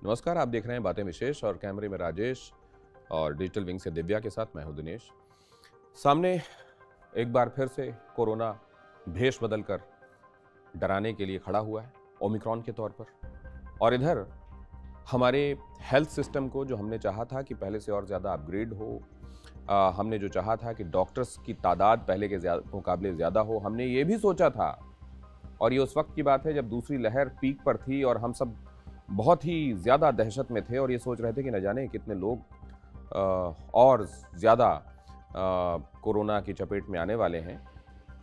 नमस्कार, आप देख रहे हैं बातें विशेष और कैमरे में राजेश और डिजिटल विंग से दिव्या के साथ मैं हूं दिनेश। सामने एक बार फिर से कोरोना भेष बदलकर डराने के लिए खड़ा हुआ है ओमिक्रॉन के तौर पर, और इधर हमारे हेल्थ सिस्टम को जो हमने चाहा था कि पहले से और ज़्यादा अपग्रेड हो, हमने जो चाहा था कि डॉक्टर्स की तादाद पहले के मुकाबले ज़्यादा हो, हमने ये भी सोचा था, और ये उस वक्त की बात है जब दूसरी लहर पीक पर थी और हम सब बहुत ही ज़्यादा दहशत में थे और ये सोच रहे थे कि न जाने कितने लोग और ज़्यादा कोरोना की चपेट में आने वाले हैं।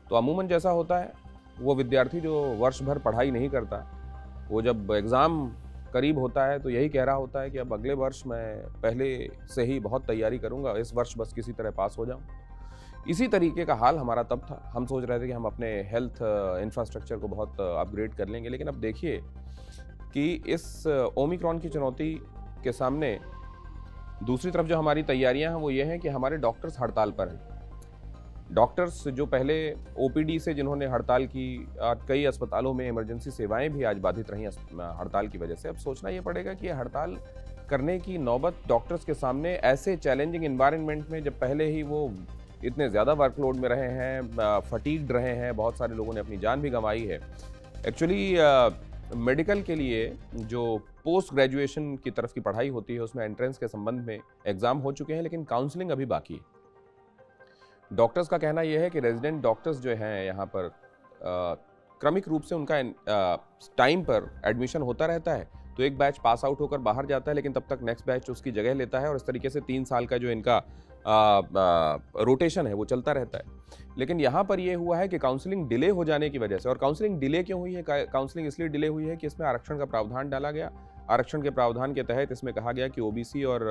तो अमूमन जैसा होता है, वो विद्यार्थी जो वर्ष भर पढ़ाई नहीं करता, वो जब एग्ज़ाम करीब होता है तो यही कह रहा होता है कि अब अगले वर्ष मैं पहले से ही बहुत तैयारी करूँगा, इस वर्ष बस किसी तरह पास हो जाऊँ। इसी तरीके का हाल हमारा तब था। हम सोच रहे थे कि हम अपने हेल्थ इंफ्रास्ट्रक्चर को बहुत अपग्रेड कर लेंगे, लेकिन अब देखिए कि इस ओमिक्रॉन की चुनौती के सामने दूसरी तरफ जो हमारी तैयारियां हैं वो ये हैं कि हमारे डॉक्टर्स हड़ताल पर हैं। डॉक्टर्स जो पहले ओपीडी से जिन्होंने हड़ताल की, कई अस्पतालों में इमरजेंसी सेवाएं भी आज बाधित रही हड़ताल की वजह से। अब सोचना ये पड़ेगा कि हड़ताल करने की नौबत डॉक्टर्स के सामने ऐसे चैलेंजिंग एनवायरनमेंट में, जब पहले ही वो इतने ज़्यादा वर्कलोड में रहे हैं, फटीग्ड रहे हैं, बहुत सारे लोगों ने अपनी जान भी गंवाई है। एक्चुअली मेडिकल के लिए जो पोस्ट ग्रेजुएशन की तरफ की पढ़ाई होती है उसमें एंट्रेंस के संबंध में एग्ज़ाम हो चुके हैं, लेकिन काउंसलिंग अभी बाकी है। डॉक्टर्स का कहना यह है कि रेजिडेंट डॉक्टर्स जो हैं यहाँ पर क्रमिक रूप से उनका टाइम पर एडमिशन होता रहता है, तो एक बैच पास आउट होकर बाहर जाता है, लेकिन तब तक नेक्स्ट बैच उसकी जगह लेता है और इस तरीके से 3 साल का जो इनका रोटेशन है वो चलता रहता है। लेकिन यहाँ पर ये हुआ है कि काउंसलिंग डिले हो जाने की वजह से, और काउंसलिंग डिले क्यों हुई है? काउंसलिंग इसलिए डिले हुई है कि इसमें आरक्षण का प्रावधान डाला गया। आरक्षण के प्रावधान के तहत इसमें कहा गया कि ओबीसी और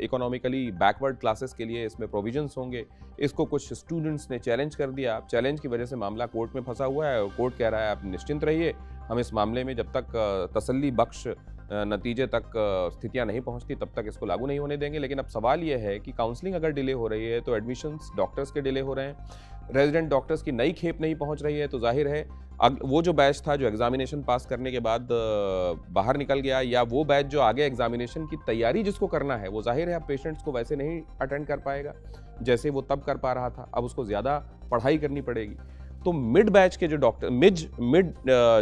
इकोनॉमिकली बैकवर्ड क्लासेस के लिए इसमें प्रोविजंस होंगे। इसको कुछ स्टूडेंट्स ने चैलेंज कर दिया। चैलेंज की वजह से मामला कोर्ट में फंसा हुआ है। कोर्ट कह रहा है आप निश्चिंत रहिए, हम इस मामले में जब तक तसल्ली बख्श नतीजे तक स्थितियां नहीं पहुंचती तब तक इसको लागू नहीं होने देंगे। लेकिन अब सवाल यह है कि काउंसलिंग अगर डिले हो रही है तो एडमिशन्स डॉक्टर्स के डिले हो रहे हैं, रेजिडेंट डॉक्टर्स की नई खेप नहीं पहुंच रही है, तो जाहिर है वो जो बैच था जो एग्जामिनेशन पास करने के बाद बाहर निकल गया, या वो बैच जो आगे एग्जामिनेशन की तैयारी जिसको करना है, वो जाहिर है अब पेशेंट्स को वैसे नहीं अटेंड कर पाएगा जैसे वो तब कर पा रहा था। अब उसको ज़्यादा पढ़ाई करनी पड़ेगी। तो मिड बैच के जो डॉक्टर, मिड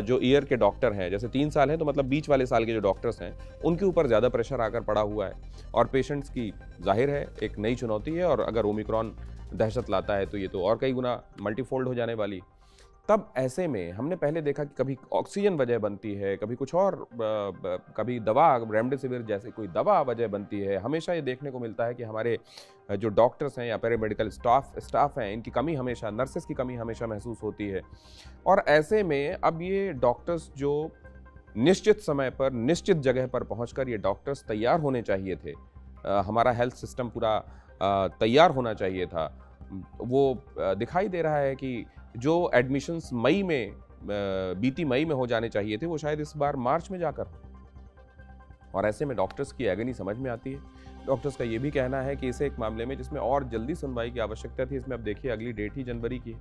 जो ईयर के डॉक्टर हैं, जैसे 3 साल हैं तो मतलब बीच वाले साल के जो डॉक्टर्स हैं, उनके ऊपर ज़्यादा प्रेशर आकर पड़ा हुआ है और पेशेंट्स की जाहिर है एक नई चुनौती है। और अगर ओमिक्रॉन दहशत लाता है तो ये तो और कई गुना मल्टीफोल्ड हो जाने वाली। तब ऐसे में हमने पहले देखा कि कभी ऑक्सीजन वजह बनती है, कभी कुछ और, कभी दवा, रेमडेसिविर जैसे कोई दवा वजह बनती है। हमेशा ये देखने को मिलता है कि हमारे जो डॉक्टर्स हैं या पैरामेडिकल स्टाफ हैं, इनकी कमी हमेशा, नर्सेस की कमी हमेशा महसूस होती है। और ऐसे में अब ये डॉक्टर्स जो निश्चित समय पर निश्चित जगह पर पहुंचकर, ये डॉक्टर्स तैयार होने चाहिए थे, हमारा हेल्थ सिस्टम पूरा तैयार होना चाहिए था, वो दिखाई दे रहा है कि जो एडमिशन्स मई में, बीती मई में हो जाने चाहिए थे, वो शायद इस बार मार्च में जाकर। और ऐसे में डॉक्टर्स की एगनी समझ में आती है। डॉक्टर्स का ये भी कहना है कि इसे एक मामले में जिसमें और जल्दी सुनवाई की आवश्यकता थी, इसमें अब देखिए अगली डेट ही जनवरी की है।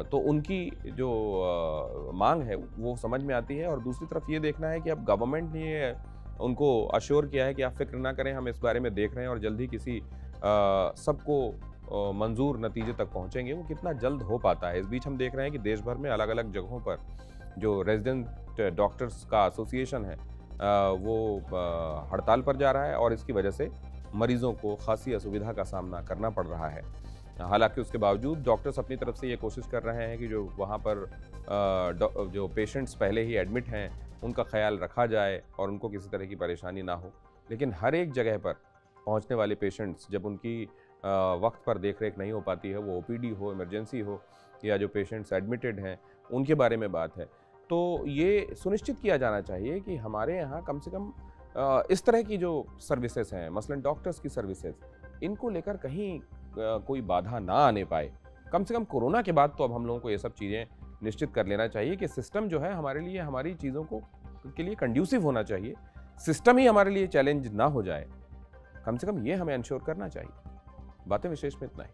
तो उनकी जो मांग है वो समझ में आती है। और दूसरी तरफ ये देखना है कि अब गवर्नमेंट ने उनको अश्योर किया है कि आप फिक्र ना करें, हम इस बारे में देख रहे हैं और जल्द ही किसी सबको मंजूर नतीजे तक पहुंचेंगे। वो कितना जल्द हो पाता है। इस बीच हम देख रहे हैं कि देश भर में अलग अलग जगहों पर जो रेजिडेंट डॉक्टर्स का एसोसिएशन है वो हड़ताल पर जा रहा है और इसकी वजह से मरीजों को खासी असुविधा का सामना करना पड़ रहा है। हालांकि उसके बावजूद डॉक्टर्स अपनी तरफ से ये कोशिश कर रहे हैं कि जो वहाँ पर जो पेशेंट्स पहले ही एडमिट हैं उनका ख्याल रखा जाए और उनको किसी तरह की परेशानी ना हो। लेकिन हर एक जगह पर पहुँचने वाले पेशेंट्स, जब उनकी वक्त पर देख रेख नहीं हो पाती है, वो ओपीडी हो, इमरजेंसी हो, या जो पेशेंट्स एडमिटेड हैं उनके बारे में बात है, तो ये सुनिश्चित किया जाना चाहिए कि हमारे यहाँ कम से कम इस तरह की जो सर्विसेज हैं, मसलन डॉक्टर्स की सर्विसेज, इनको लेकर कहीं कोई बाधा ना आने पाए। कम से कम कोरोना के बाद तो अब हम लोगों को ये सब चीज़ें निश्चित कर लेना चाहिए कि सिस्टम जो है हमारे लिए, हमारी चीज़ों को के लिए कंड्यूसिव होना चाहिए। सिस्टम ही हमारे लिए चैलेंज ना हो जाए, कम से कम ये हमें इंश्योर करना चाहिए। बातें विशेष में इतना ही।